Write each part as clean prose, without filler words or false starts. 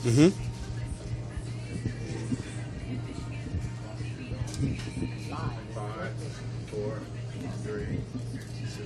Mm-hmm. 5, 4, 3, 2.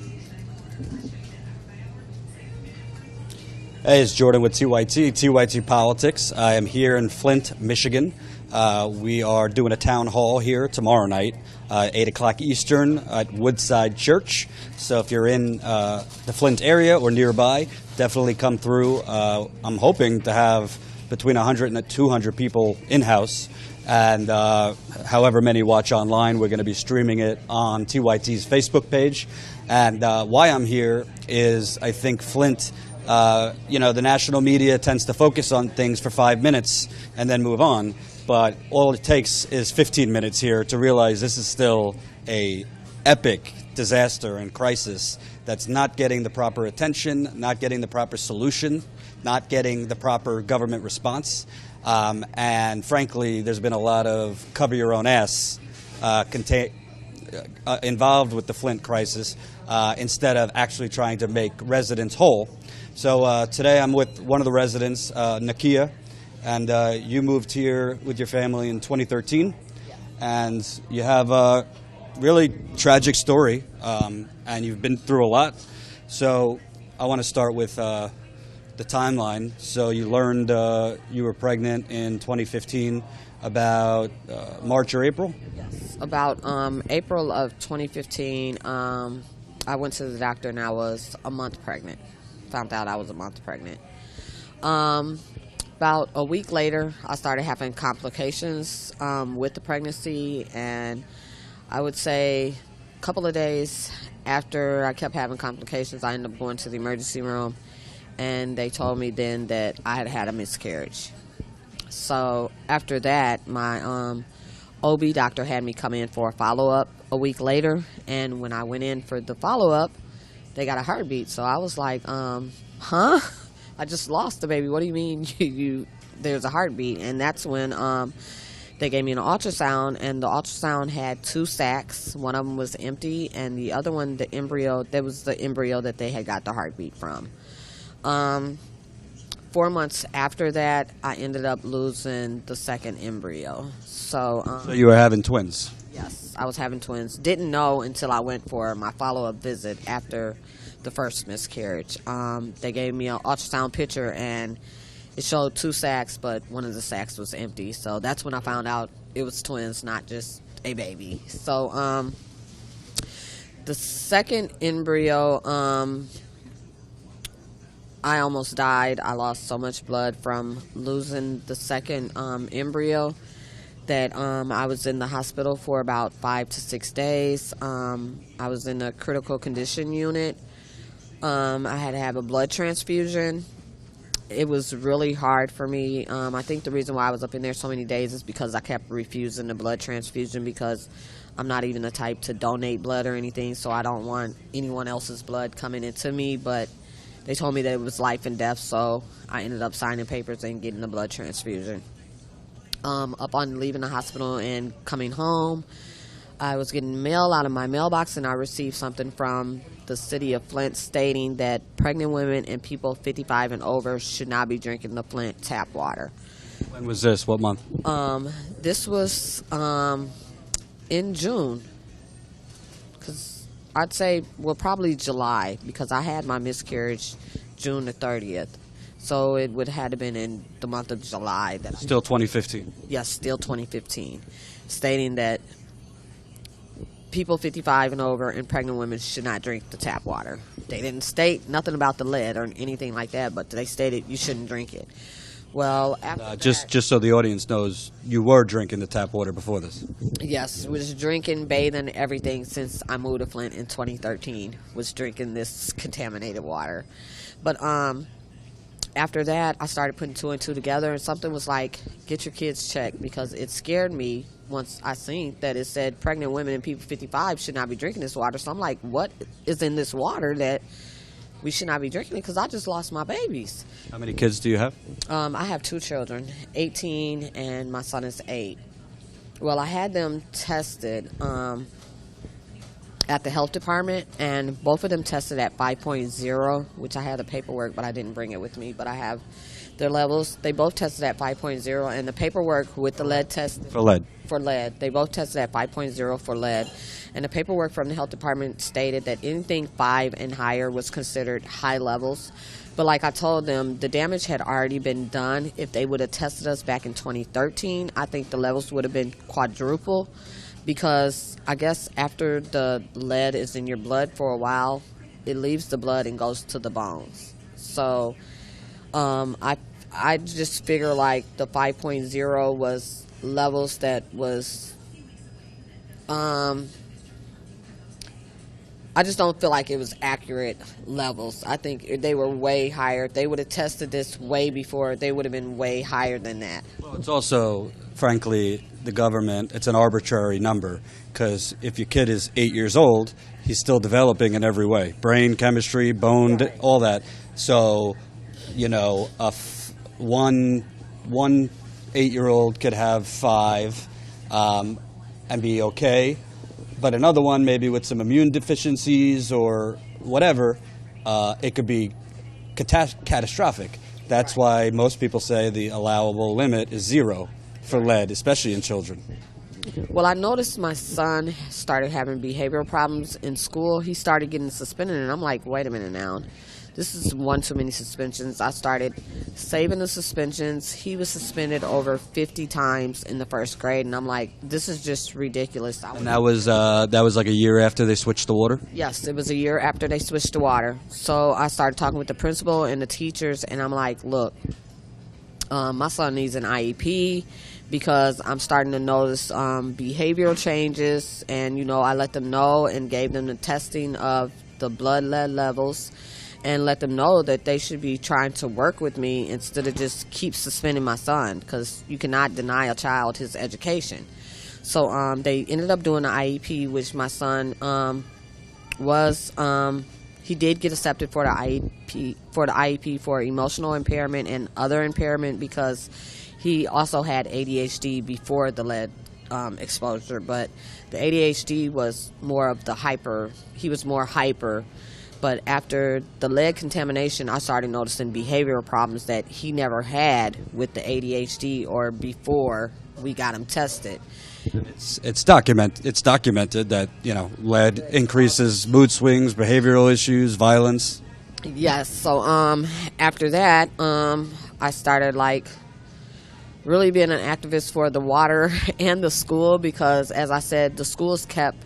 Hey, it's Jordan with TYT Politics. I am here in Flint, Michigan. We are doing a town hall here tomorrow night, 8 o'clock Eastern at Woodside Church. So if you're in the Flint area or nearby, definitely come through. I'm hoping to have between 100 and 200 people in-house. And however many watch online, we're going to be streaming it on TYT's Facebook page. And why I'm here is I think Flint, the national media tends to focus on things for 5 minutes and then move on. But all it takes is 15 minutes here to realize this is still a epic disaster and crisis that's not getting the proper attention, not getting the proper solution, not getting the proper government response. And frankly, there's been a lot of cover your own ass involved with the Flint crisis instead of actually trying to make residents whole. So today I'm with one of the residents, Nakia, and you moved here with your family in 2013, and you have a really tragic story, and you've been through a lot. So I want to start with the timeline. So you learned you were pregnant in 2015, about March or April? Yes, about April of 2015, I went to the doctor and I was a month pregnant. Found out I was a month pregnant. About a week later, I started having complications with the pregnancy, and I would say a couple of days after I kept having complications, I ended up going to the emergency room, and they told me then that I had had a miscarriage. So after that, my OB doctor had me come in for a follow-up a week later, and when I went in for the follow-up, they got a heartbeat. So I was like, huh? I just lost the baby. What do you mean there's a heartbeat? And that's when they gave me an ultrasound, and the ultrasound had 2 sacs. One of them was empty, and the other one, the embryo, that was the embryo that they had got the heartbeat from. 4 months after that, I ended up losing the second embryo. So you were having twins? Yes, I was having twins. Didn't know until I went for my follow-up visit after the first miscarriage. They gave me an ultrasound picture, and it showed 2 sacs, but one of the sacs was empty. So that's when I found out it was twins, not just a baby. So the second embryo, I almost died. I lost so much blood from losing the second embryo that I was in the hospital for about 5 to 6 days. I was in a critical condition unit. I had to have a blood transfusion. It was really hard for me. I think the reason why I was up in there so many days is because I kept refusing the blood transfusion, because I'm not even the type to donate blood or anything, so I don't want anyone else's blood coming into me. But they told me that it was life and death, so I ended up signing papers and getting the blood transfusion. Upon leaving the hospital and coming home, I was getting mail out of my mailbox, and I received something from the city of Flint stating that pregnant women and people 55 and over should not be drinking the Flint tap water. When was this? What month? This was in June, because I'd say, well, probably July, because I had my miscarriage June the 30th. So it would have been in the month of July. Still 2015? Yes, still 2015, stating that people 55 and over and pregnant women should not drink the tap water. They didn't state nothing about the lead or anything like that, but they stated you shouldn't drink it. Well, after just so the audience knows, you were drinking the tap water before this? Yes, was drinking, bathing, everything since I moved to Flint in 2013. Was drinking this contaminated water. But after that, I started putting 2 and 2 together, and something was like, get your kids checked, because it scared me once I seen that it said pregnant women and people 55 should not be drinking this water. So I'm like, what is in this water that we should not be drinking it? Because I just lost my babies. How many kids do you have? I have 2 children, 18, and my son is 8. Well, I had them tested at the health department, and both of them tested at 5.0, which I had the paperwork, but I didn't bring it with me. But I have Their levels, they both tested at 5.0, and the paperwork with the lead test For lead. for lead, they both tested at 5.0 for lead, and the paperwork from the health department stated that anything 5 and higher was considered high levels. But like I told them, the damage had already been done. If they would have tested us back in 2013, I think the levels would have been quadruple, because I guess after the lead is in your blood for a while, it leaves the blood and goes to the bones. So I just figure like the 5.0 was levels that was I just don't feel like it was accurate levels. I think they were way higher. If they would have tested this way before, they would have been way higher than that. Well, it's also, frankly, the government, it's an arbitrary number, because if your kid is 8 years old, he's still developing in every way. Brain, chemistry, bone, Right. all that. So, you know, one 8-year-old could have 5 and be okay, but another one, maybe with some immune deficiencies or whatever, it could be catastrophic. That's why most people say the allowable limit is 0 for lead, especially in children. Well, I noticed my son started having behavioral problems in school. He started getting suspended, and I'm like, wait a minute now. This is one too many suspensions. I started saving the suspensions. He was suspended over 50 times in the first grade, and I'm like, this is just ridiculous. And that was like a year after they switched the water? Yes, it was a year after they switched to water. So I started talking with the principal and the teachers, and I'm like, look, my son needs an IEP, because I'm starting to notice behavioral changes, and, you know, I let them know and gave them the testing of the blood lead levels, and let them know that they should be trying to work with me instead of just keep suspending my son, because you cannot deny a child his education. So they ended up doing an IEP, which my son he did get accepted for the IEP for emotional impairment and other impairment, because he also had ADHD before the lead exposure. But the ADHD was more of the hyper. He was more hyper. But after the lead contamination, I started noticing behavioral problems that he never had with the ADHD or before we got him tested. It's documented that, you know, lead increases mood swings, behavioral issues, violence. Yes. So after that, I started like really being an activist for the water and the school, because, as I said, the schools kept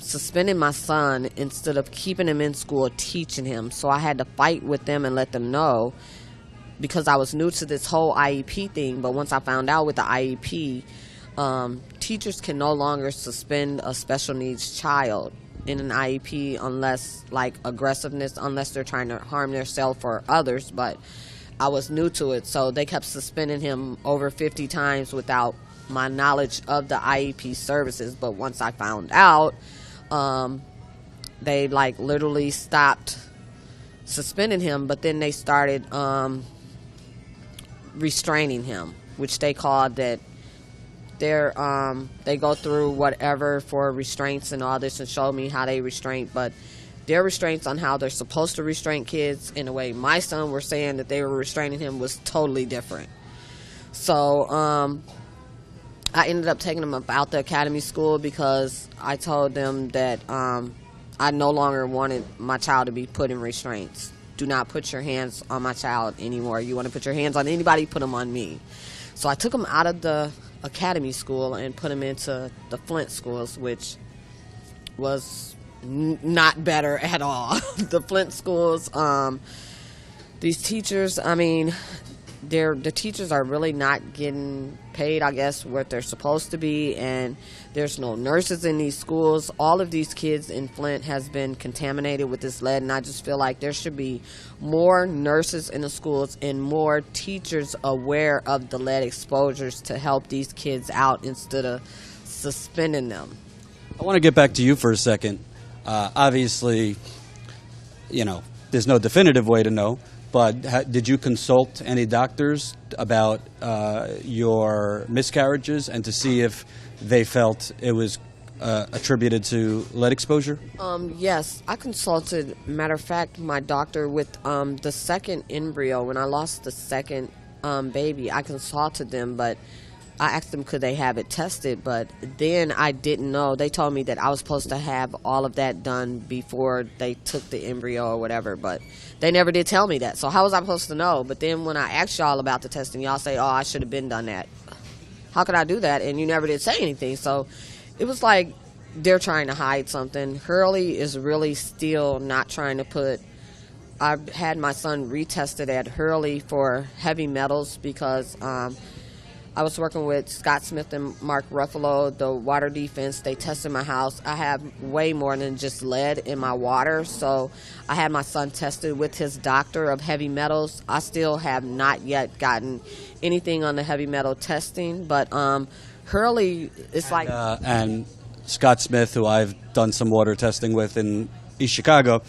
suspending my son instead of keeping him in school, teaching him. So I had to fight with them and let them know, because I was new to this whole IEP thing. But once I found out with the IEP, teachers can no longer suspend a special needs child in an IEP unless, like, aggressiveness, unless they're trying to harm themselves or others. But I was new to it, so they kept suspending him over 50 times without my knowledge of the IEP services. But once I found out, they like literally stopped suspending him, but then they started restraining him, which they called that they go through whatever for restraints and all this, and showed me how they restrain, but their restraints on how they're supposed to restrain kids in a way my son were saying that they were restraining him was totally different. So I ended up taking him out the academy school, because I told them that I no longer wanted my child to be put in restraints. Do not put your hands on my child anymore. You want to put your hands on anybody, put them on me. So I took him out of the academy school and put him into the Flint schools, which was not better at all. The Flint schools, these teachers, I mean, the teachers are really not getting paid, I guess, what they're supposed to be, and there's no nurses in these schools. All of these kids in Flint has been contaminated with this lead, and I just feel like there should be more nurses in the schools and more teachers aware of the lead exposures to help these kids out instead of suspending them. I want to get back to you for a second. Obviously, you know, there's no definitive way to know, but did you consult any doctors about your miscarriages and to see if they felt it was attributed to lead exposure? Yes, I consulted, matter of fact, my doctor with the second embryo. When I lost the second baby, I consulted them, but I asked them could they have it tested, but then I didn't know. They told me that I was supposed to have all of that done before they took the embryo or whatever, but they never did tell me that. So how was I supposed to know? But then when I asked y'all about the testing, y'all say, oh, I should have been done that. How could I do that? And you never did say anything. So it was like they're trying to hide something. Hurley is really still not trying to put. I've had my son retested at Hurley for heavy metals because I was working with Scott Smith and Mark Ruffalo, the water defense. They tested my house. I have way more than just lead in my water, so I had my son tested with his doctor of heavy metals. I still have not yet gotten anything on the heavy metal testing, but Hurley is like... and Scott Smith, who I've done some water testing with in East Chicago,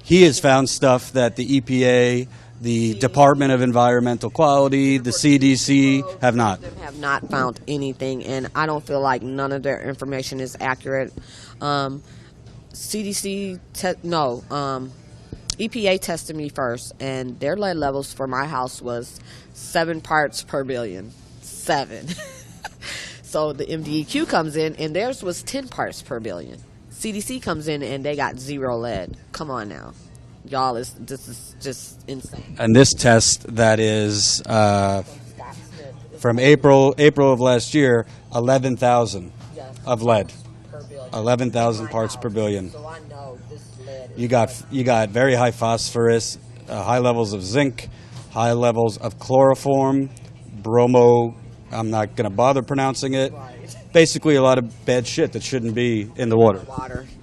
he has found stuff that the EPA... the Department of Environmental Quality, the CDC have not. Have not found anything, and I don't feel like none of their information is accurate. EPA tested me first, and their lead levels for my house was 7 parts per billion. 7. So the MDEQ comes in, and theirs was 10 parts per billion. CDC comes in, and they got 0 lead. Come on now. Y'all, this is just insane. And this test that is from April of last year, 11,000 of lead, 11,000 parts per billion. So I know this lead. You got very high phosphorus, high levels of zinc, high levels of chloroform, bromo. I'm not going to bother pronouncing it. Right. Basically, a lot of bad shit that shouldn't be in the water.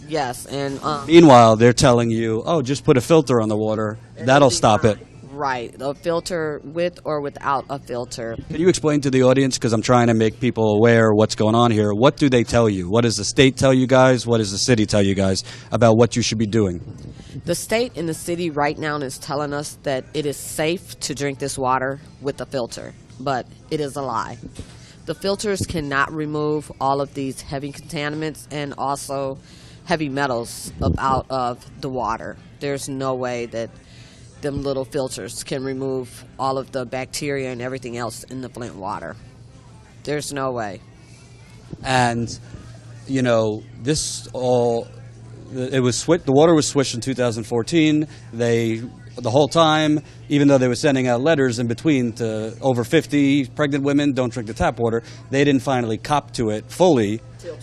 Yes, and meanwhile, they're telling you, "Oh, just put a filter on the water. That'll stop it." Right, a filter with or without a filter. Can you explain to the audience, because I'm trying to make people aware what's going on here? What do they tell you? What does the state tell you guys? What does the city tell you guys about what you should be doing? The state and the city right now is telling us that it is safe to drink this water with a filter, but it is a lie. The filters cannot remove all of these heavy contaminants and also heavy metals out of the water. There's no way that them little filters can remove all of the bacteria and everything else in the Flint water. There's no way. And, you know, the water was switched in 2014. The whole time, even though they were sending out letters in between to over 50 pregnant women, don't drink the tap water, they didn't finally cop to it fully till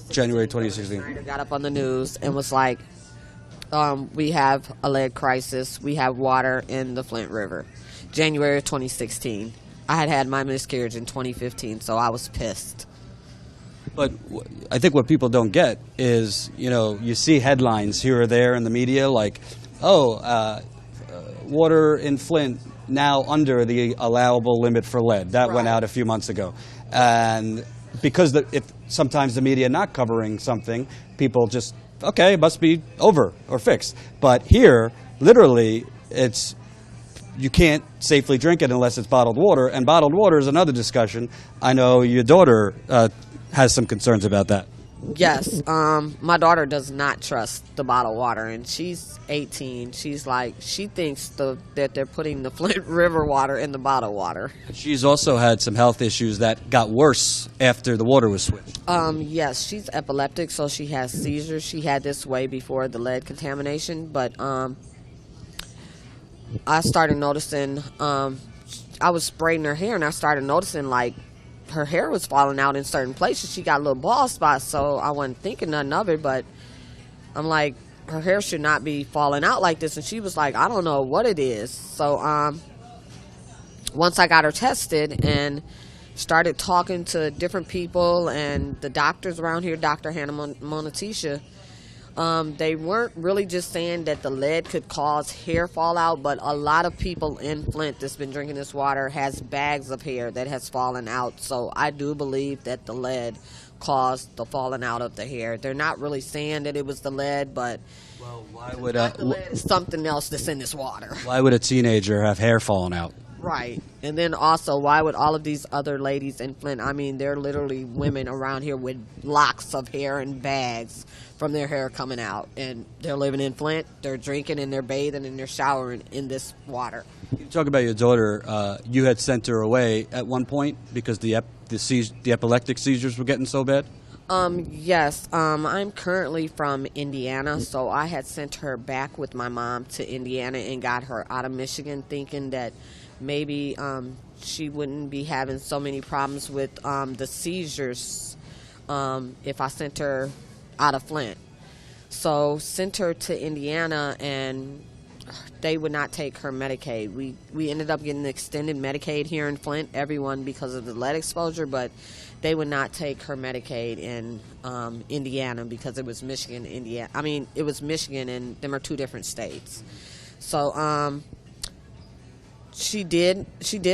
January 2016. Schneider got up on the news and was like, we have a lead crisis. We have water in the Flint River. January of 2016. I had my miscarriage in 2015, so I was pissed. But I think what people don't get is, you know, you see headlines here or there in the media like, water in Flint now under the allowable limit for lead. That went out a few months ago. And because sometimes the media not covering something, people just, okay, it must be over or fixed. But here, literally, you can't safely drink it unless it's bottled water. And bottled water is another discussion. I know your daughter has some concerns about that. Yes, my daughter does not trust the bottled water, and she's 18. She's like, she thinks that they're putting the Flint River water in the bottled water. She's also had some health issues that got worse after the water was switched. Yes, she's epileptic, so she has seizures. She had this way before the lead contamination, but I started noticing, I was braiding her hair, and I started noticing, like, her hair was falling out in certain places. She got little bald spots, so I wasn't thinking nothing of it, but I'm like, her hair should not be falling out like this. And she was like, I don't know what it is. So once I got her tested and started talking to different people and the doctors around here, Dr. Hannah Monatisha, they weren't really just saying that the lead could cause hair fallout, but a lot of people in Flint that's been drinking this water has bags of hair that has fallen out. So I do believe that the lead caused the falling out of the hair. They're not really saying that it was the lead, but well, why would the lead is something else that's in this water. Why would a teenager have hair falling out? Right. And then also, why would all of these other ladies in Flint, I mean, they're literally women around here with locks of hair and bags from their hair coming out. And they're living in Flint, they're drinking and they're bathing and they're showering in this water. You talk about your daughter. You had sent her away at one point because the epileptic seizures were getting so bad? Yes, I'm currently from Indiana, so I had sent her back with my mom to Indiana and got her out of Michigan thinking that maybe she wouldn't be having so many problems with the seizures if I sent her out of Flint. So sent her to Indiana, and they would not take her Medicaid. We ended up getting extended Medicaid here in Flint, everyone, because of the lead exposure, but they would not take her Medicaid in Indiana because it was Michigan, Indiana. I mean, it was Michigan, and them are two different states. So she did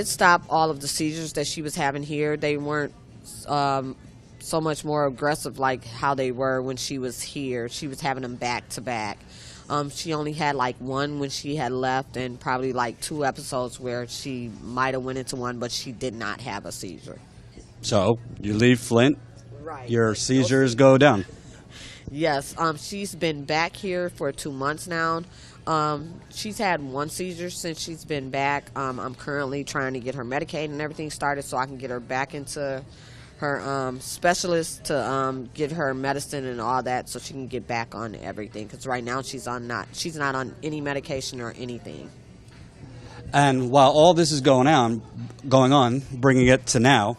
stop all of the seizures that she was having here. They weren't so much more aggressive like how they were when she was here. She was having them back to back. She only had like one when she had left, and probably like 2 episodes where she might have went into one, but she did not have a seizure. So you leave Flint, Right. your seizures go down. Yes, she's been back here for 2 months now. She's had 1 seizure since she's been back. I'm currently trying to get her Medicaid and everything started so I can get her back into her specialist to get her medicine and all that so she can get back on everything. Because right now she's not on any medication or anything. And while all this is going on, bringing it to now,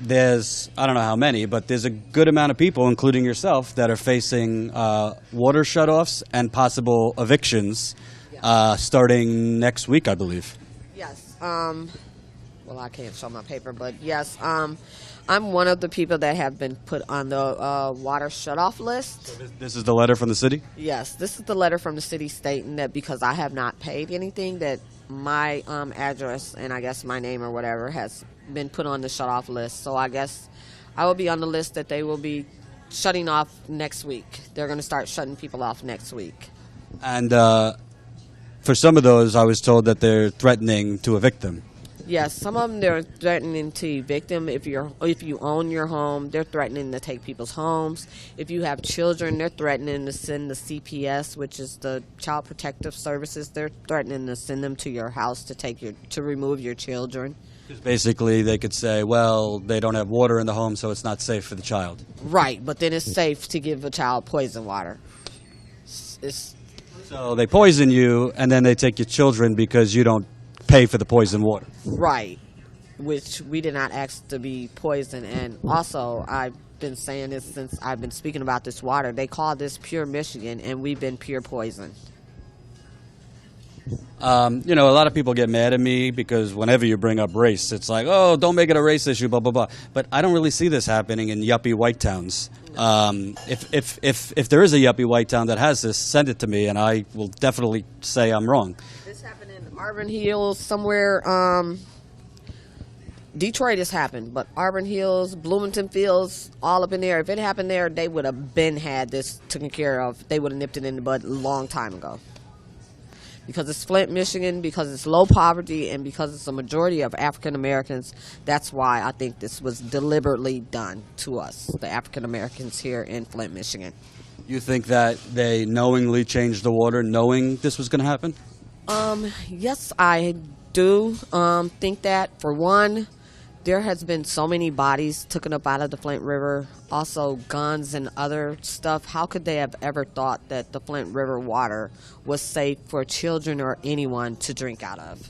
there's, I don't know how many, but there's a good amount of people, including yourself, that are facing water shutoffs and possible evictions starting next week, I believe. Yes. Well, I can't show my paper, but yes. I'm one of the people that have been put on the water shutoff list. So this is the letter from the city? Yes, this is the letter from the city stating that because I have not paid anything, that my address and I guess my name or whatever has been put on the shut-off list. So I guess I will be on the list that they will be shutting off next week. They're going to start shutting people off next week. And for some of those, I was told that they're threatening to evict them. Yes, some of them they're threatening to evict them. If you own your home, they're threatening to take people's homes. If you have children, they're threatening to send the CPS, which is the Child Protective Services. They're threatening to send them to your house to remove your children. Basically, they could say, well, they don't have water in the home, so it's not safe for the child. Right, but then it's safe to give a child poison water. So they poison you, and then they take your children because you don't pay for the poison water. Right, which we did not ask to be poisoned. And also, I've been saying this since I've been speaking about this water. They call this pure Michigan, and we've been pure poison. You know, a lot of people get mad at me because whenever you bring up race, it's like, oh, don't make it a race issue, blah, blah, blah. But I don't really see this happening in yuppie white towns. If there is a yuppie white town that has this, send it to me, and I will definitely say I'm wrong. This happened in Auburn Hills somewhere. Detroit has happened, but Auburn Hills, Bloomington Fields, all up in there. If it happened there, they would have had this taken care of. They would have nipped it in the bud a long time ago. Because it's Flint, Michigan, because it's low poverty, and because it's a majority of African Americans, that's why I think this was deliberately done to us, the African Americans here in Flint, Michigan. You think that they knowingly changed the water, knowing this was going to happen? Yes, I do think that. For one, there has been so many bodies taken up out of the Flint River, also guns and other stuff. How could they have ever thought that the Flint River water was safe for children or anyone to drink out of?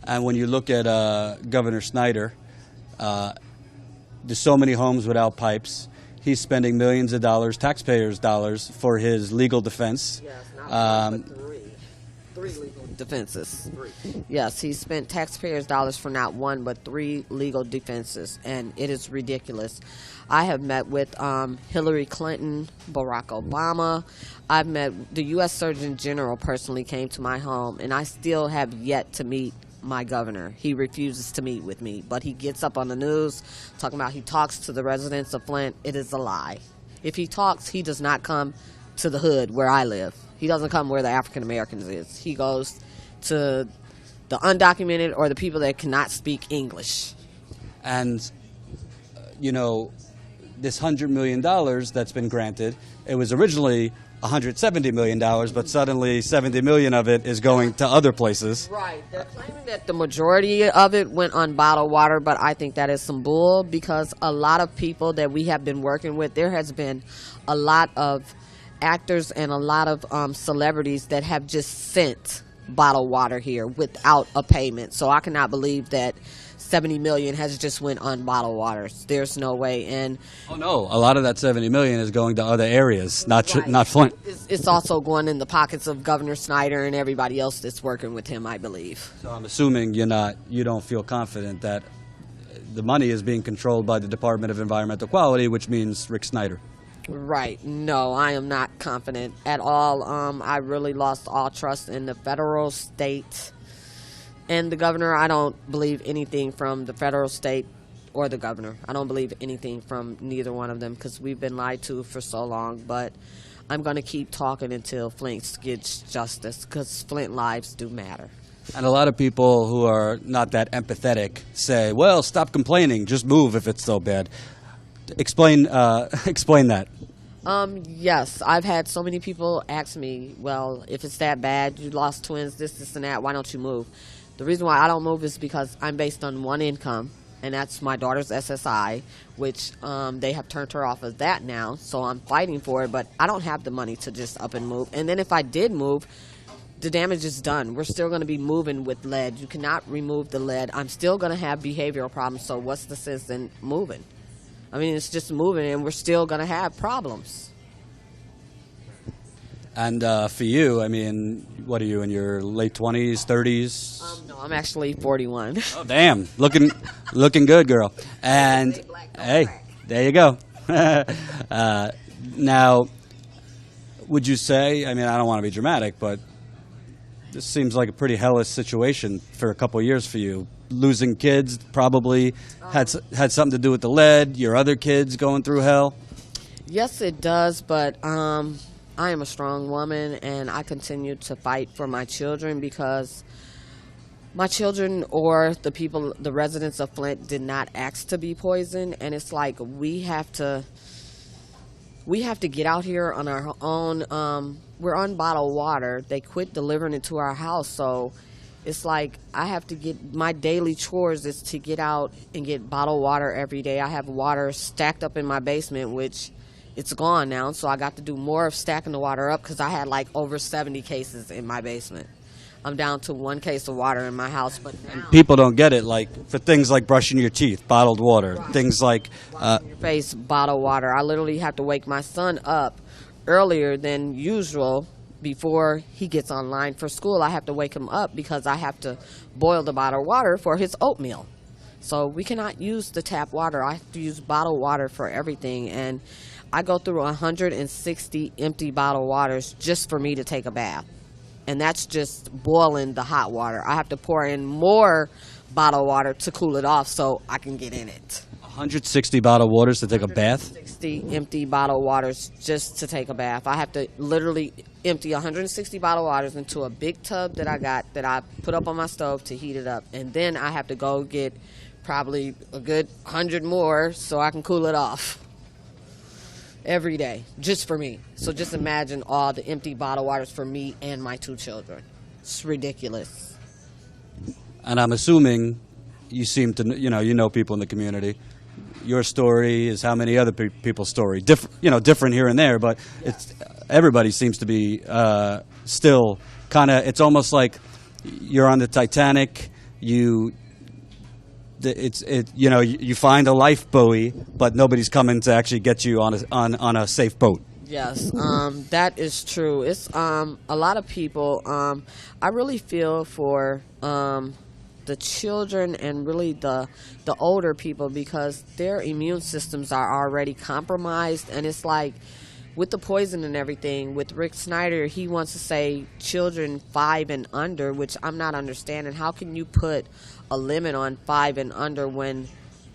And when you look at Governor Snyder, there's so many homes without pipes. He's spending millions of dollars, taxpayers' dollars, for his legal defense. Yes, not one, but three legal defenses. Yes, he spent taxpayers' dollars for not one, but 3 legal defenses, and it is ridiculous. I have met with Hillary Clinton, Barack Obama. I've met the U.S. Surgeon General personally came to my home, and I still have yet to meet my governor. He refuses to meet with me, but he gets up on the news talking about he talks to the residents of Flint. It is a lie. If he talks, he does not come to the hood where I live. He doesn't come where the African Americans is. He goes to the undocumented or the people that cannot speak English. And, this $100 million that's been granted, it was originally $170 million, but suddenly $70 million of it is going to other places. Right. They're claiming that the majority of it went on bottled water, but I think that is some bull, because a lot of people that we have been working with, there has been a lot of actors and a lot of celebrities that have just sent bottled water here without a payment. So I cannot believe that 70 million has just went on bottled waters. There's no way. And oh no, a lot of that 70 million is going to other areas, not right. not Flint. It's also going in the pockets of Governor Snyder and everybody else that's working with him, I believe. So I'm assuming you don't feel confident that the money is being controlled by the Department of Environmental Quality, which means Rick Snyder. Right. No, I am not confident at all. I really lost all trust in the federal, state, and the governor. I don't believe anything from the federal, state, or the governor. I don't believe anything from neither one of them, because we've been lied to for so long. But I'm going to keep talking until Flint gets justice, because Flint lives do matter. And a lot of people who are not that empathetic say, well, stop complaining, just move if it's so bad. Explain that. Yes, I've had so many people ask me, well, if it's that bad, you lost twins, this, and that, why don't you move? The reason why I don't move is because I'm based on one income, and that's my daughter's SSI, which they have turned her off of that now, so I'm fighting for it, but I don't have the money to just up and move. And then if I did move, the damage is done. We're still going to be moving with lead. You cannot remove the lead. I'm still going to have behavioral problems, so what's the sense in moving? I mean, it's just moving, and we're still going to have problems. And for you, I mean, what are you, in your late 20s, 30s? No, I'm actually 41. Oh, damn. Looking good, girl. And, hey, there you go. Now, would you say, I mean, I don't want to be dramatic, but this seems like a pretty hellish situation for a couple of years for you. Losing kids probably had something to do with the lead. Your other kids going through hell. Yes, it does, but I am a strong woman, and I continue to fight for my children, because my children or the residents of Flint did not ask to be poisoned, and it's like we have to get out here on our own. We're on bottled water. They quit delivering it to our house, so it's like I have to get my daily chores is to get out and get bottled water every day. I have water stacked up in my basement, which it's gone now, so I got to do more of stacking the water up, because I had like over 70 cases in my basement. I'm down to 1 case of water in my house, but now people don't get it. Like for things like brushing your teeth, bottled water. Right. Things like washing your face, bottled water. I literally have to wake my son up earlier than usual. Before he gets online for school, I have to wake him up, because I have to boil the bottled water for his oatmeal. So we cannot use the tap water. I have to use bottled water for everything. And I go through 160 empty bottled waters just for me to take a bath. And that's just boiling the hot water. I have to pour in more bottled water to cool it off so I can get in it. 160 bottled waters to take a bath? 60 empty bottled waters just to take a bath. I have to literally empty 160 bottled waters into a big tub that I got, that I put up on my stove to heat it up. And then I have to go get probably a good 100 more so I can cool it off. Every day, just for me. So just imagine all the empty bottled waters for me and my 2 children. It's ridiculous. And I'm assuming you seem to, you know people in the community. Your story is how many other people's story. Different here and there, but it's everybody seems to be still kind of. It's almost like you're on the Titanic. You find a life buoy, but nobody's coming to actually get you on a safe boat. Yes, that is true. It's a lot of people. I really feel for the children and really the older people, because their immune systems are already compromised, and it's like with the poison and everything, with Rick Snyder, he wants to say children 5 and under, which I'm not understanding. How can you put a limit on 5 and under when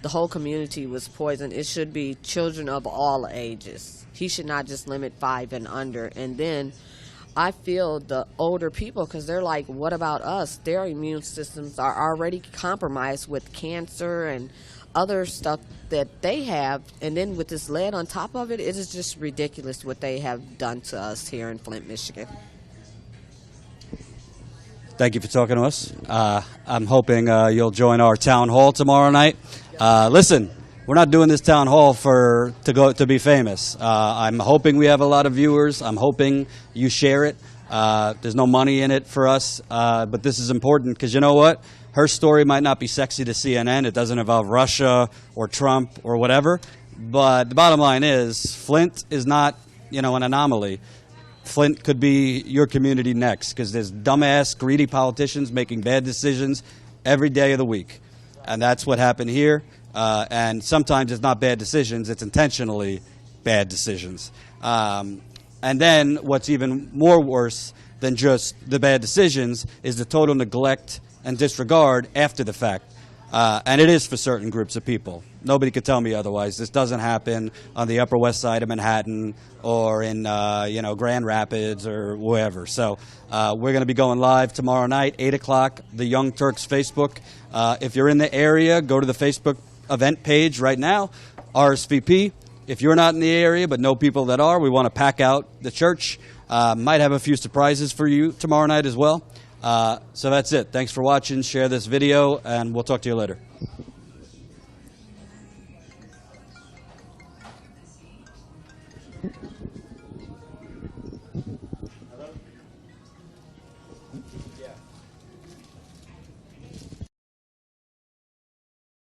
the whole community was poisoned? It should be children of all ages. He should not just limit 5 and under. And then I feel the older people, because they're like, what about us? Their immune systems are already compromised with cancer and other stuff that they have, and then with this lead on top of it, it is just ridiculous what they have done to us here in Flint, Michigan. Thank you for talking to us. I'm hoping you'll join our town hall tomorrow night. Listen, we're not doing this town hall to be famous. I'm hoping we have a lot of viewers. I'm hoping you share it. There's no money in it for us, but this is important because you know what? Her story might not be sexy to CNN. It doesn't involve Russia or Trump or whatever. But the bottom line is Flint is not, an anomaly. Flint could be your community next because there's dumbass, greedy politicians making bad decisions every day of the week. And that's what happened here. And sometimes it's not bad decisions. It's intentionally bad decisions. And then what's even more worse than just the bad decisions is the total neglect and disregard after the fact. And it is for certain groups of people. Nobody could tell me otherwise. This doesn't happen on the Upper West Side of Manhattan or in, Grand Rapids or wherever. So we're going to be going live tomorrow night, 8 o'clock, the Young Turks Facebook. If you're in the area, go to the Facebook event page right now, RSVP. If you're not in the area but know people that are, we want to pack out the church. Might have a few surprises for you tomorrow night as well. So that's it. Thanks for watching. Share this video, and we'll talk to you later.